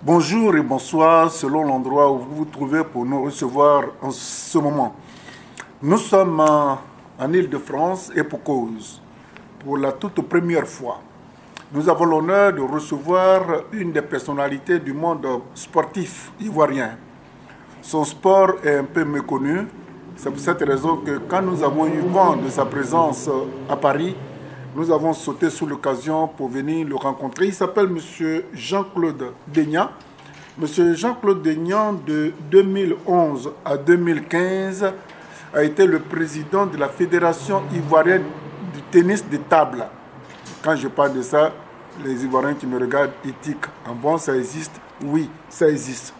Bonjour et bonsoir selon l'endroit où vous vous trouvez pour nous recevoir en ce moment. Nous sommes en Île-de-France et pour cause. Pour la toute première fois, nous avons l'honneur de recevoir une des personnalités du monde sportif ivoirien. Son sport est un peu méconnu. C'est pour cette raison que quand nous avons eu vent de sa présence à Paris, nous avons sauté sur l'occasion pour venir le rencontrer. Il s'appelle M. Jean-Claude Deignan. M. Jean-Claude Deignan, de 2011 à 2015, a été le président de la Fédération ivoirienne du tennis de table. Quand je parle de ça, les Ivoiriens qui me regardent éthiques. En bon, ça existe? Oui, ça existe.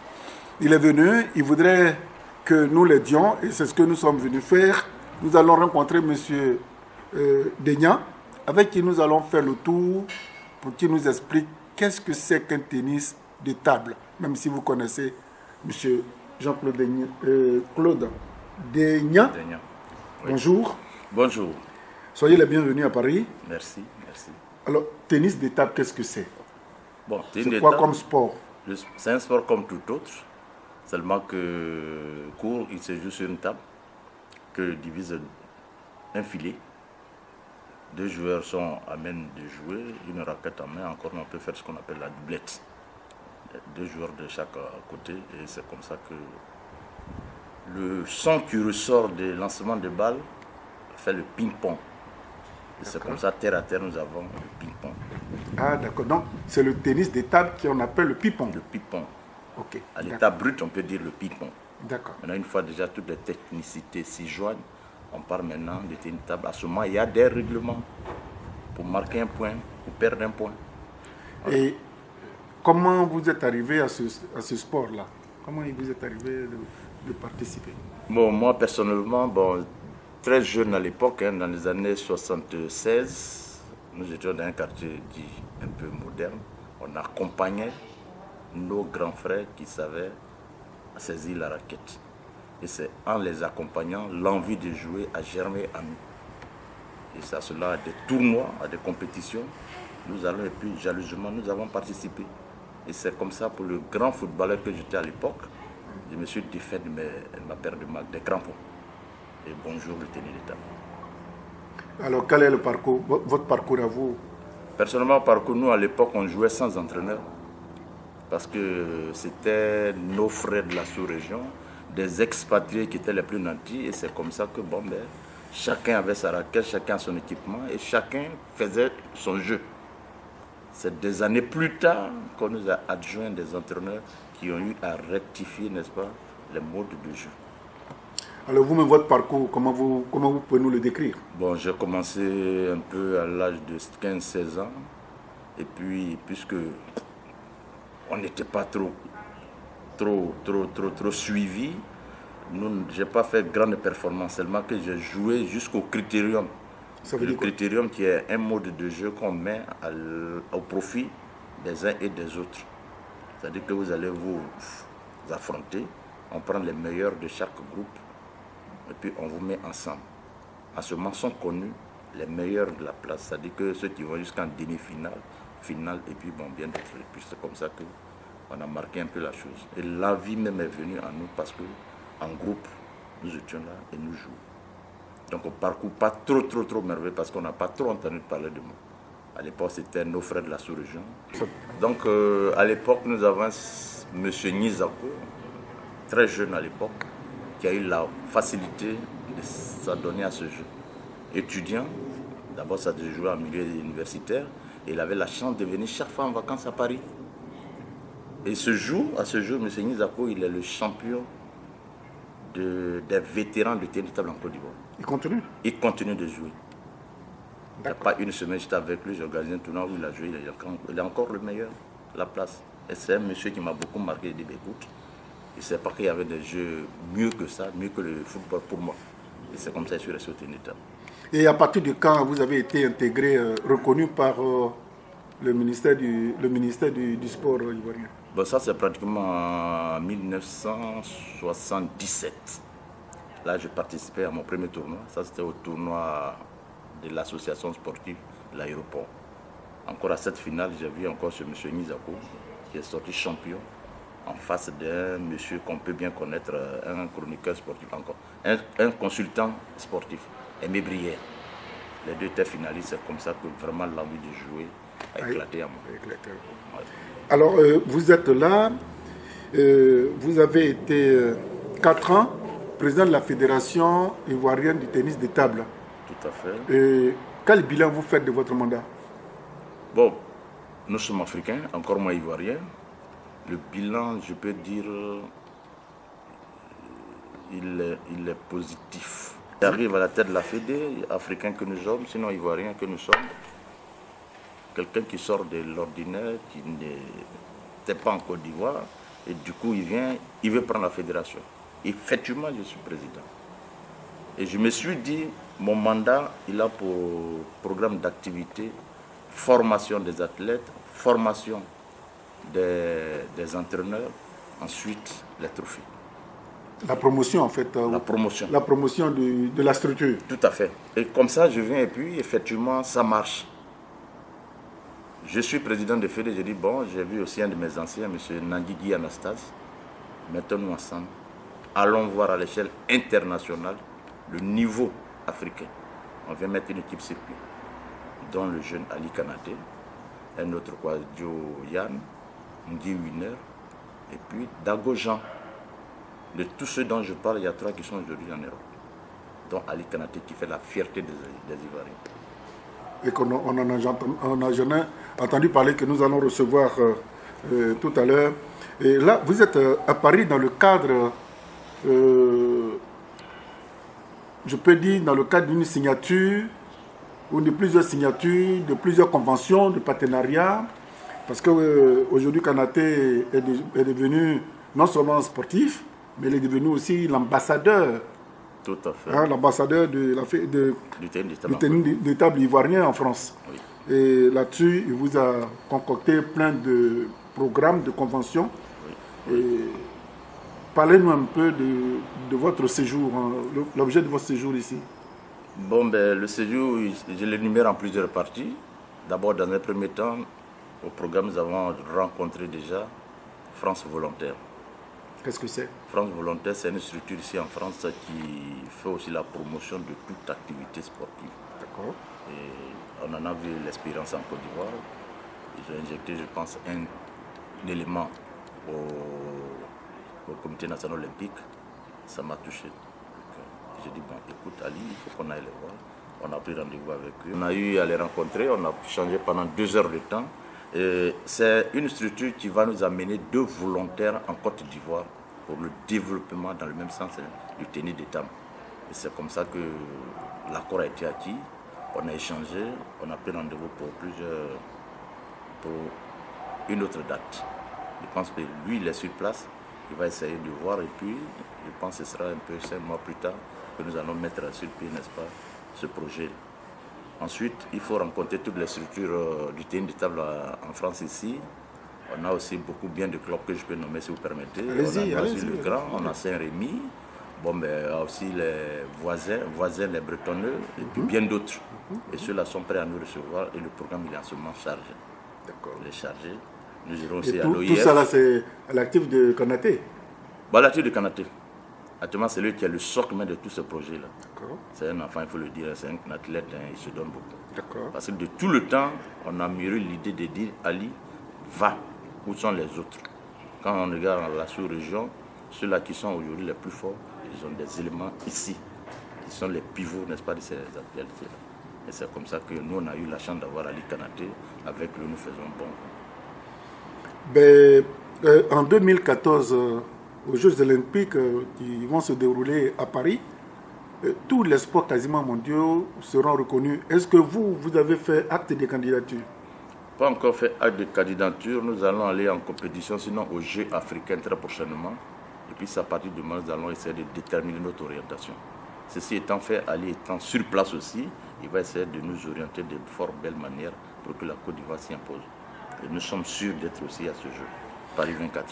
Il est venu, il voudrait que nous l'aidions, et c'est ce que nous sommes venus faire. Nous allons rencontrer M. Deignan, avec qui nous allons faire le tour pour qu'il nous explique qu'est-ce que c'est qu'un tennis de table. Même si vous connaissez M. Jean-Claude Deignan. Claude Deignan. Oui. Bonjour. Bonjour. Soyez les bienvenus à Paris. Merci, merci. Alors, tennis de table, qu'est-ce que c'est? Bon, C'est quoi comme sport? C'est un sport comme tout autre, seulement que court, il se joue sur une table que divise un filet. Deux joueurs sont à même de jouer, une raquette en main, encore on peut faire ce qu'on appelle la doublette. Deux joueurs de chaque côté, et c'est comme ça que le son qui ressort des lancements de balles fait le ping-pong. Et c'est comme ça, terre à terre, nous avons le ping-pong. Ah, d'accord. Donc, c'est le tennis de table qu'on appelle le ping-pong. Le ping-pong. Ok. À l'état brut, on peut dire le ping-pong. D'accord. Maintenant, une fois déjà toutes les technicités s'y joignent, on parle maintenant de tennis de table. À ce moment, il y a des règlements pour marquer un point, pour perdre un point. Voilà. Et comment vous êtes arrivé à ce sport-là? Comment il vous est arrivé de participer? Bon, moi, personnellement, très jeune à l'époque, dans les années 76, nous étions dans un quartier dit un peu moderne. On accompagnait nos grands frères qui savaient saisir la raquette. Et c'est en les accompagnant, l'envie de jouer a germé en nous. Et c'est à cela, à des tournois, à des compétitions, nous allons, et puis jalousement, nous avons participé. Et c'est comme ça pour le grand footballeur que j'étais à l'époque, je me suis défait de ma paire de marques, des crampons. Et bonjour le tennis de table. Alors, quel est le parcours, votre parcours à vous? Personnellement, parcours, nous à l'époque, on jouait sans entraîneur. Parce que c'était nos frères de la sous-région, des expatriés qui étaient les plus nantis. Et c'est comme ça que chacun avait sa raquette, chacun son équipement et chacun faisait son jeu. C'est des années plus tard qu'on nous a adjoint des entraîneurs qui ont eu à rectifier, n'est-ce pas, les modes de jeu. Alors vous-même, votre parcours, comment vous pouvez nous le décrire? Bon, j'ai commencé un peu à l'âge de 15-16 ans. Et puis, puisque on n'était pas trop suivi, je n'ai pas fait grande performance, seulement que j'ai joué jusqu'au critérium. Le critérium qui est un mode de jeu qu'on met au profit des uns et des autres. C'est-à-dire que vous allez vous affronter, on prend les meilleurs de chaque groupe et puis on vous met ensemble. En ce moment sont connus les meilleurs de la place, c'est-à-dire que ceux qui vont jusqu'en demi-finale, finale et puis bien d'autres. Et puis c'est comme ça qu'on a marqué un peu la chose. Et la vie même est venue à nous parce qu'en groupe, nous étions là et nous jouons. Donc on parcourt pas trop merveilleux parce qu'on n'a pas trop entendu parler de moi. À l'époque, c'était nos frères de la sous-région. Donc à l'époque, nous avons M. Nizako, très jeune à l'époque, qui a eu la facilité de s'adonner à ce jeu. Étudiant, d'abord ça devait jouer en milieu universitaire, et il avait la chance de venir chaque fois en vacances à Paris. Et à ce jour, M. Nizako, il est le champion des vétérans de tennis de table en Côte d'Ivoire. Il continue? Il continue de jouer. Il n'y a pas une semaine, j'étais avec lui, j'ai organisé un tournoi où il a joué, il est encore le meilleur, la place. Et c'est un monsieur qui m'a beaucoup marqué, il dit, écoute, il ne sait pas qu'il y avait des jeux mieux que ça, mieux que le football pour moi. Et c'est comme ça que je suis resté au tennis de table. Et à partir de quand vous avez été intégré, reconnu par le ministère du sport ivoirien? Ça, c'est pratiquement en 1977. Là, j'ai participé à mon premier tournoi. Ça, c'était au tournoi de l'association sportive de l'aéroport. Encore à cette finale, j'ai vu encore ce monsieur Nizako qui est sorti champion en face d'un monsieur qu'on peut bien connaître, un chroniqueur sportif encore, un consultant sportif, Aimé Brière. Les deux étaient finalistes, c'est comme ça que vraiment l'envie de jouer a éclaté à moi. Ouais. Alors, vous êtes là, vous avez été 4 ans président de la Fédération ivoirienne du tennis de table. Tout à fait. Quel bilan vous faites de votre mandat? Bon, nous sommes africains, encore moins ivoiriens. Le bilan, je peux dire, il est positif. J'arrive à la tête de la Fédé, africain que nous sommes, sinon ivoiriens que nous sommes. Quelqu'un qui sort de l'ordinaire, qui n'était pas en Côte d'Ivoire, et du coup il vient, il veut prendre la fédération. Effectivement, je suis président. Et je me suis dit, mon mandat, il a pour programme d'activité formation des athlètes, formation des entraîneurs, ensuite les trophées. La promotion, en fait. La promotion. La promotion de la structure. Tout à fait. Et comme ça, je viens et puis, effectivement, ça marche. Je suis président de Fédé, j'ai dit, bon, j'ai vu aussi un de mes anciens, M. Nangui Anastase. Mettons-nous ensemble. Allons voir à l'échelle internationale le niveau africain. On vient mettre une équipe circuit, dont le jeune Ali Kanaté, un autre Joe Yann, Nguy Winer, et puis Dago Jean. De tous ceux dont je parle, il y a 3 qui sont aujourd'hui en Europe, dont Ali Kanaté qui fait la fierté des Ivoiriens. Et qu'on n'a jamais entendu parler, que nous allons recevoir tout à l'heure. Et là, vous êtes à Paris dans le cadre, je peux dire, dans le cadre d'une signature, ou de plusieurs signatures, de plusieurs conventions de partenariat, parce qu'aujourd'hui, Kanaté est devenu non seulement sportif, mais il est devenu aussi l'ambassadeur. Tout à fait. Hein, l'ambassadeur du tennis de table ivoirien en France. Oui. Et là-dessus, il vous a concocté plein de programmes, de conventions. Oui. Et parlez-nous un peu de votre séjour, hein, l'objet de votre séjour ici. Bon, ben, le séjour, je l'énumère en plusieurs parties. D'abord, dans un premier temps, au programme, nous avons rencontré déjà France Volontaire. Qu'est-ce que c'est? France Volontaire, c'est une structure ici en France qui fait aussi la promotion de toute activité sportive. D'accord. Et on en a vu l'expérience en Côte d'Ivoire. Ils ont injecté, je pense, un élément au Comité national olympique. Ça m'a touché. J'ai dit, bon, écoute Ali, il faut qu'on aille les voir. On a pris rendez-vous avec eux. On a eu à les rencontrer, on a changé pendant 2 heures de temps. C'est une structure qui va nous amener 2 volontaires en Côte d'Ivoire pour le développement dans le même sens du tennis de table. Et c'est comme ça que l'accord a été acquis. On a échangé, on a pris rendez-vous pour une autre date. Je pense que lui, il est sur place, il va essayer de voir et puis je pense que ce sera un peu 5 mois plus tard que nous allons mettre sur pied, n'est-ce pas, ce projet. Ensuite, il faut rencontrer toutes les structures du tennis de table en France ici. On a aussi beaucoup bien de clubs que je peux nommer si vous permettez. On a le Grand, on a Saint-Rémy, bon, ben, aussi les voisins les Bretonneux, et puis bien d'autres. Et ceux-là sont prêts à nous recevoir et le programme il est en ce moment chargé. D'accord. Il est chargé. Nous irons aussi à Tout l'OIF. ça là, c'est à l'actif de Kanaté? Bon, l'actif de Kanaté. Actuellement, c'est lui qui est le socle de tous ces projets-là. C'est un enfant, il faut le dire, c'est un athlète, hein, il se donne beaucoup. Parce que de tout le temps, on a mûri l'idée de dire, Ali, va, où sont les autres? Quand on regarde la sous-région, ceux-là qui sont aujourd'hui les plus forts, ils ont des éléments ici, qui sont les pivots, n'est-ce pas, de ces athlètes-là. Et c'est comme ça que nous, on a eu la chance d'avoir Ali Kanaté, avec lui, nous faisons bon. Ben, en 2014, aux Jeux olympiques qui vont se dérouler à Paris, tous les sports quasiment mondiaux seront reconnus. Est-ce que vous avez fait acte de candidature? Pas encore fait acte de candidature. Nous allons aller en compétition, sinon aux Jeux africains très prochainement. Et puis, à partir de demain, nous allons essayer de déterminer notre orientation. Ceci étant fait, Ali étant sur place aussi, il va essayer de nous orienter de fort belle manière pour que la Côte d'Ivoire s'y impose. Et nous sommes sûrs d'être aussi à ce jeu, Paris 24.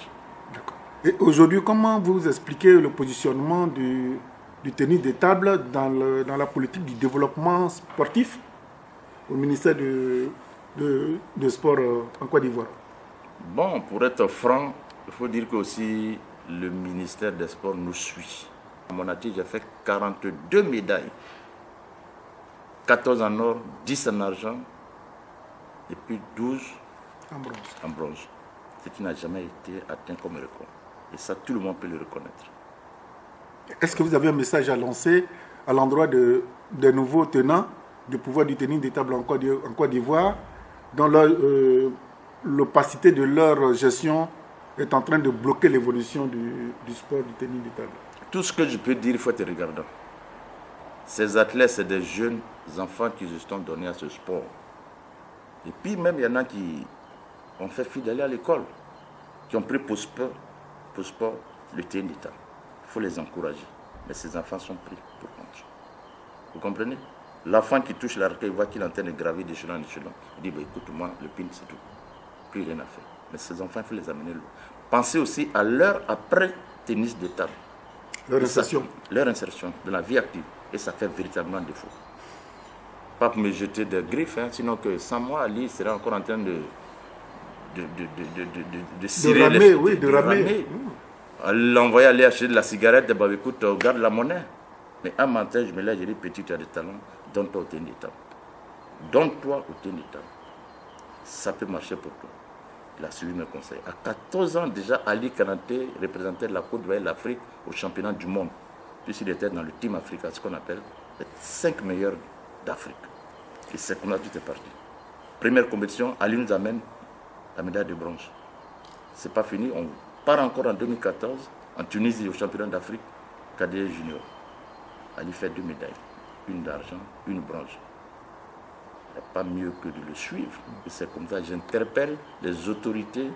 D'accord. Et aujourd'hui, comment vous expliquez le positionnement du tennis de table dans la politique du développement sportif au ministère de sport en Côte d'Ivoire? Bon, pour être franc, Il faut dire que aussi le ministère des Sports nous suit. À mon actif, j'ai fait 42 médailles. 14 en or, 10 en argent et puis 12 en bronze. Ce qui n'a jamais été atteint comme record. Et ça, tout le monde peut le reconnaître. Est-ce que vous avez un message à lancer à l'endroit des nouveaux tenants du pouvoir du tennis de table en Côte d'Ivoire, dont l'opacité de leur gestion est en train de bloquer l'évolution du sport du tennis de table? Tout ce que je peux dire, il faut être regardant. Ces athlètes, c'est des jeunes enfants qui se sont donnés à ce sport. Et puis même, il y en a qui ont fait fi d'aller à l'école, qui ont pris pour sport le tennis de table. Il faut les encourager. Mais ces enfants sont pris pour contre. Vous comprenez? L'enfant qui touche la raquette, il voit qu'il est en train de gravir d'échelon en échelon. Il dit, écoute-moi, le pin, c'est tout. Plus rien à faire. Mais ces enfants, il faut les amener loin. Pensez aussi à leur après-tennis de table. Leur insertion. Leur insertion dans la vie active. Et ça fait véritablement défaut. Pas pour me jeter des griffes, sinon que sans moi, Ali serait encore en train de cirer de ramer. L'envoyer aller acheter de la cigarette, écoute, regarde la monnaie. Mais un matin, je me lève, je dis, petit, tu as des talents, donne-toi au tennis de table. Donne-toi au tennis de table. Ça peut marcher pour toi. Il a suivi mes conseils. À 14 ans, déjà, Ali Kanaté représentait la Côte d'Ivoire et l'Afrique au championnat du monde. Puisqu'il était dans le Team Africa, ce qu'on appelle les 5 meilleurs d'Afrique. Et c'est comme ça tout est parti. Première compétition, Ali nous amène la médaille de bronze. C'est pas fini, on part encore en 2014, en Tunisie, au championnat d'Afrique, cadet junior. Ali fait 2 médailles, une d'argent, une bronze. Il n'y a pas mieux que de le suivre. Et c'est comme ça que j'interpelle les autorités,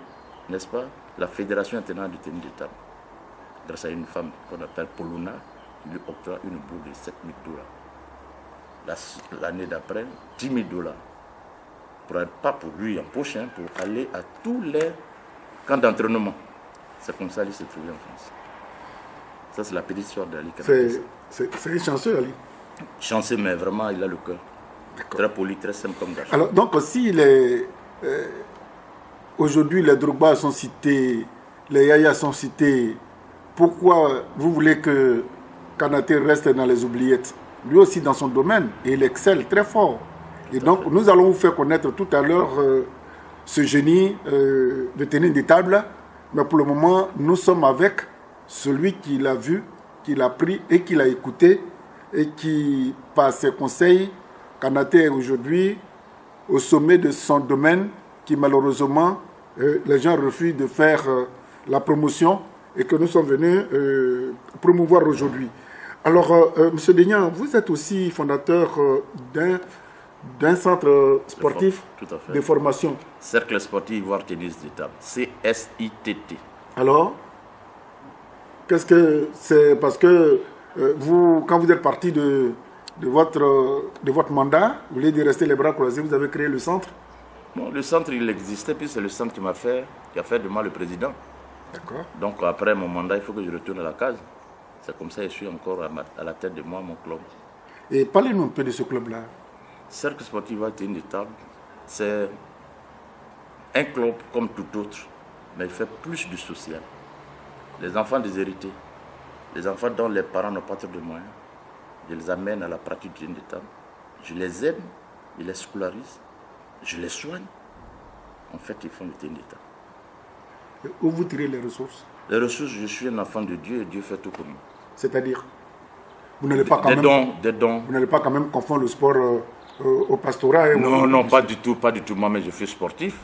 n'est-ce pas, la Fédération internationale du tennis de table. Grâce à une femme qu'on appelle Poluna, qui lui octroie une bourse de 7 000 $. L'année d'après, 10 000 $. Pas pour lui en poche, pour aller à tous les camps d'entraînement. C'est comme ça qu'il s'est trouvé en France. Ça, c'est la petite histoire d'Ali. C'est chanceux, Ali. Chanceux, mais vraiment, il a le cœur. Très poli, très simple comme garçon. Alors, donc, si aujourd'hui les Drogba sont cités, les Yaya sont cités, pourquoi vous voulez que Kanaté reste dans les oubliettes? Lui aussi dans son domaine, et il excelle très fort. Et donc, nous allons vous faire connaître tout à l'heure ce génie de tennis de table. Mais pour le moment, nous sommes avec celui qui l'a vu, qui l'a pris et qui l'a écouté, et qui, par ses conseils, Kanaté est aujourd'hui au sommet de son domaine, qui malheureusement, les gens refusent de faire la promotion et que nous sommes venus promouvoir aujourd'hui. Alors, M. Deignan, vous êtes aussi fondateur d'un centre sportif de formation. Cercle sportif Ivoire Tennis de Table, CSITT. Alors, qu'est-ce que c'est? Parce que vous, quand vous êtes parti de votre mandat, vous voulez dire rester les bras croisés, vous avez créé le centre? Bon, le centre, il existait, puis c'est le centre qui a fait de moi le président. D'accord. Donc, après mon mandat, il faut que je retourne à la case. C'est comme ça que je suis encore à la tête de moi, mon club. Et parlez-nous un peu de ce club-là. Cercle sportif Ivoire Tennis de Table, c'est un club comme tout autre, mais il fait plus du social. Les enfants déshérités, les enfants dont les parents n'ont pas trop de moyens, je les amène à la pratique du tennis de table. Je les aide, je les scolarise, je les soigne. En fait, ils font le tennis de table. Où vous tirez les ressources? Les ressources, je suis un enfant de Dieu et Dieu fait tout pour moi. C'est-à-dire, vous n'allez pas des dons. Vous n'allez pas quand même confondre le sport au pastorat? Non, pas du tout. Moi-même, je suis sportif.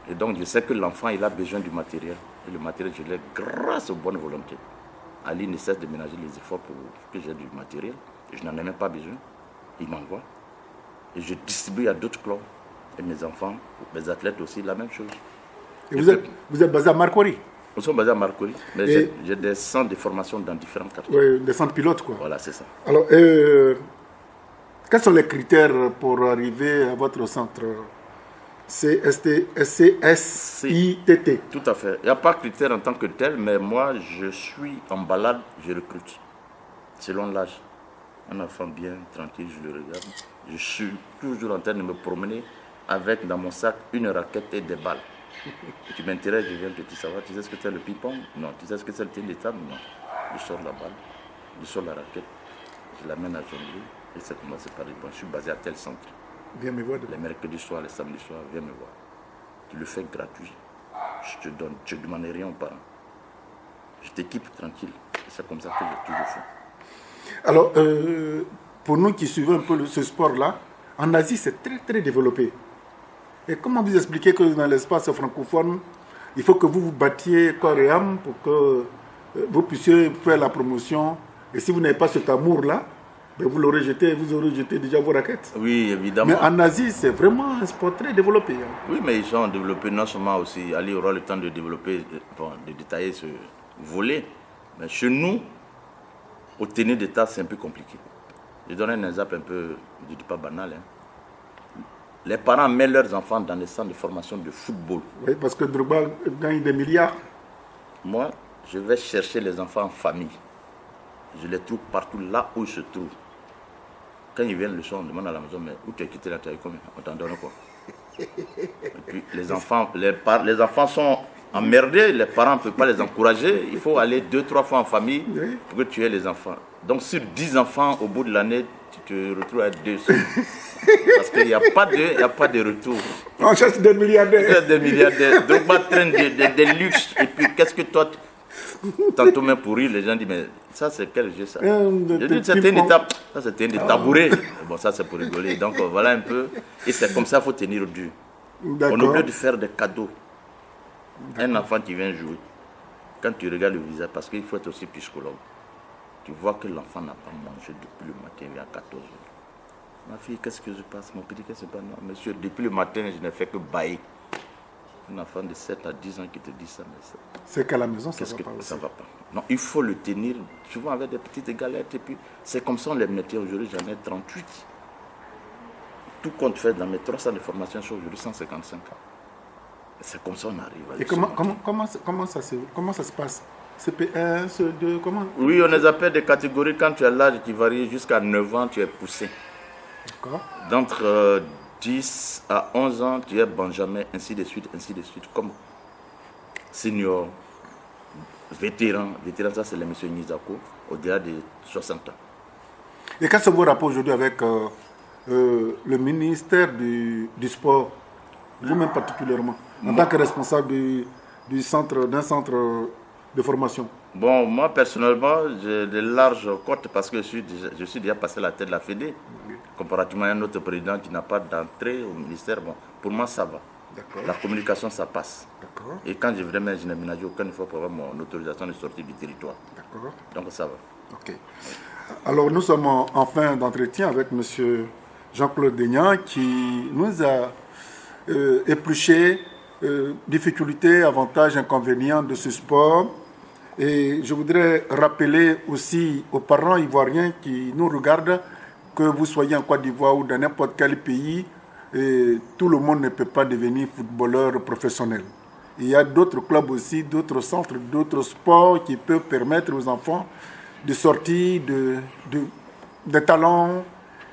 Et donc, je sais que l'enfant, il a besoin du matériel. Et le matériel, je l'ai grâce aux bonnes volontés. Ali ne cesse de ménager les efforts pour que j'ai du matériel. Et je n'en ai même pas besoin. Il m'envoie. Et je distribue à d'autres clubs. Et mes enfants, mes athlètes aussi, la même chose. Et vous êtes basé à Marcory? Nous sommes basés à Marcory. Mais j'ai des centres de formation dans différents quartiers. Oui, des centres pilotes, quoi. Voilà, c'est ça. Alors, quels sont les critères pour arriver à votre centre CSITT? Tout à fait. Il n'y a pas de critères en tant que tel, mais moi, je suis en balade, je recrute. Selon l'âge. Un enfant bien, tranquille, je le regarde. Je suis toujours en train de me promener avec dans mon sac une raquette et des balles. Tu m'intéresses, je viens te dire, ça va, tu sais ce que c'est le ping-pong? Non. Tu sais ce que c'est le tennis de table? Non. Je sors la balle, je sors la raquette, je l'amène à jongler et ça commence par dire, bon, je suis basé à tel centre. Viens me voir. Les mercredis soirs, les samedis soirs, viens me voir. Tu le fais gratuit. Je te donne, je ne demande rien aux parents. Je t'équipe tranquille. C'est comme ça que j'ai toujours fait. Alors, pour nous qui suivons un peu ce sport-là, en Asie, c'est très, très développé. Et comment vous expliquez que dans l'espace francophone, il faut que vous vous battiez corps et âme pour que vous puissiez faire la promotion. Et si vous n'avez pas cet amour-là, ben vous aurez jeté déjà vos raquettes. Oui, évidemment. Mais en Asie, c'est vraiment un sport très développé. Hein. Oui, mais ils ont développé non seulement aussi, Ali aura le temps de développer, de détailler ce volet. Mais chez nous, au tennis d'état, c'est un peu compliqué. Je donne un exemple un peu, je ne dis pas banal. Hein. Les parents mettent leurs enfants dans des centres de formation de football. Oui, parce que Drogba gagne des milliards. Moi, je vais chercher les enfants en famille. Je les trouve partout là où ils se trouvent. Quand ils viennent le soir, on demande à la maison, mais où tu as quitté la taille combien? On t'en donne quoi? Et puis les enfants sont emmerdés, les parents ne peuvent pas les encourager. Il faut aller 2-3 fois en famille pour que tu aies les enfants. Donc sur 10 enfants, au bout de l'année, tu te retrouves à 2. Parce qu'il n'y a pas de retour. On cherche des milliardaires. Des milliardaires. Donc, on traîne des luxes. Et puis, qu'est-ce que toi, tantôt même pour rire, les gens disent, mais ça, c'est quel jeu ça? Je dis, c'était une étape. Ça, c'était une tabourée. Bon, ça, c'est pour rigoler. Donc, voilà un peu. Et c'est comme ça qu'il faut tenir dur. On oublie de faire des cadeaux. Un enfant qui vient jouer, quand tu regardes le visage, parce qu'il faut être aussi psychologue, tu vois que l'enfant n'a pas mangé depuis le matin, il y a 14 heures. Ma fille, qu'est-ce que je passe? Mon petit, qu'est-ce que c'est pas? Non, monsieur, depuis le matin, je n'ai fait que bailler. Un enfant de 7 à 10 ans qui te dit ça, mais ça. C'est qu'à la maison, ça va pas aussi. Ça va pas. Non, il faut le tenir, souvent avec des petites galettes. Et puis, c'est comme ça on les mettait aujourd'hui, j'en ai 38. Tout compte fait dans mes 300 de formation, je suis aujourd'hui 155 ans. C'est comme ça on arrive. Et comment ça se passe? CP1, CE2, comment? Oui, on les appelle des catégories. Quand tu as l'âge qui varie jusqu'à 9 ans, tu es poussé. D'entre 10 à 11 ans, tu es Benjamin, ainsi de suite, comme senior, vétéran. Vétéran, ça c'est le monsieur Nizako, au-delà de 60 ans. Et quels sont vos rapports aujourd'hui avec le ministère du sport, vous-même particulièrement, en tant que responsable d'un centre de formation? Bon, moi personnellement, j'ai de larges côtes parce que je suis déjà passé à la tête de la Fédé. Comparativement à un autre président qui n'a pas d'entrée au ministère, bon, pour moi ça va. La communication, ça passe. Et quand je viens, je n'ai ménagé aucune fois pour avoir mon autorisation de sortie du territoire. Donc ça va. Ok. Alors nous sommes en fin d'entretien avec M. Jean-Claude Deignan qui nous a épluché difficultés, avantages, inconvénients de ce sport. Et je voudrais rappeler aussi aux parents ivoiriens qui nous regardent que vous soyez en Côte d'Ivoire ou dans n'importe quel pays, tout le monde ne peut pas devenir footballeur professionnel. Il y a d'autres clubs aussi, d'autres centres, d'autres sports qui peuvent permettre aux enfants de sortir de talents.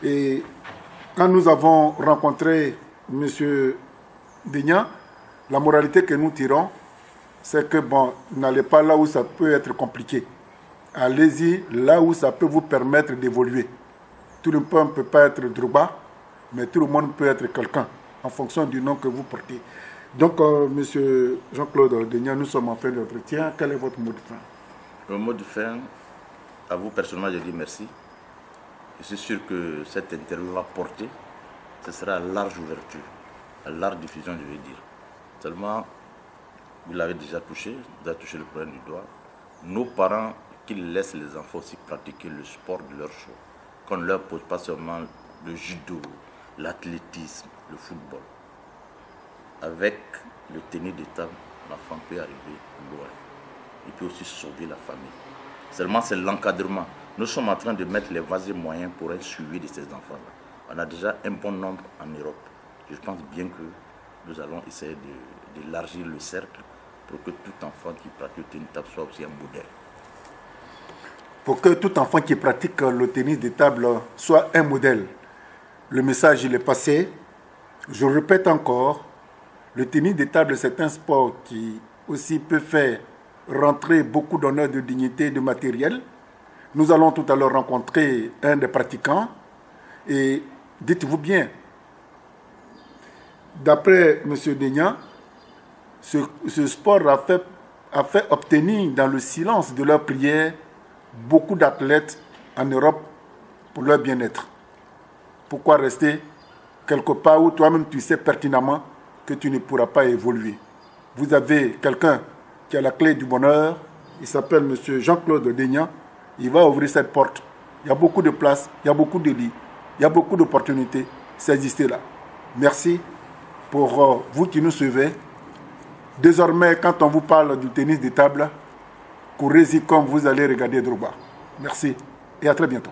Et quand nous avons rencontré M. Deignan, la moralité que nous tirons, c'est que bon, n'allez pas là où ça peut être compliqué. Allez-y là où ça peut vous permettre d'évoluer. Tout le monde ne peut pas être Drogba, mais tout le monde peut être quelqu'un, en fonction du nom que vous portez. Donc, monsieur Jean-Claude Deignan, nous sommes en fin d'entretien. Quel est votre mot de fin? Le mot de fin, à vous personnellement, je dis merci. Je suis sûr que cette interview va porter, ce sera à large ouverture, à large diffusion, je veux dire. Seulement, vous l'avez déjà touché, vous avez touché le problème du doigt. Nos parents, qu'ils laissent les enfants aussi pratiquer le sport de leur choix. Qu'on ne leur pose pas seulement le judo, l'athlétisme, le football. Avec le tennis de table, l'enfant peut arriver loin. Il peut aussi sauver la famille. Seulement, c'est l'encadrement. Nous sommes en train de mettre les vasés moyens pour un suivi de ces enfants-là. On a déjà un bon nombre en Europe. Je pense bien que nous allons essayer d'élargir le cercle pour que tout enfant qui pratique le tennis de table soit aussi un modèle. Pour que tout enfant qui pratique le tennis de table soit un modèle. Le message, il est passé. Je répète encore, Le tennis de table, c'est un sport qui aussi peut faire rentrer beaucoup d'honneur, de dignité, de matériel. Nous allons tout à l'heure rencontrer un des pratiquants. Et dites-vous bien, d'après M. Deignan, ce sport a fait obtenir dans le silence de leur prière beaucoup d'athlètes en Europe pour leur bien-être. Pourquoi rester quelque part où toi-même tu sais pertinemment que tu ne pourras pas évoluer? Vous avez quelqu'un qui a la clé du bonheur, il s'appelle M. Jean-Claude Deignan, il va ouvrir cette porte. Il y a beaucoup de places, il y a beaucoup de lits, il y a beaucoup d'opportunités, saisissez là. Merci pour vous qui nous suivez. Désormais, quand on vous parle du tennis de table, courez-y comme vous allez regarder Drogba. Merci et à très bientôt.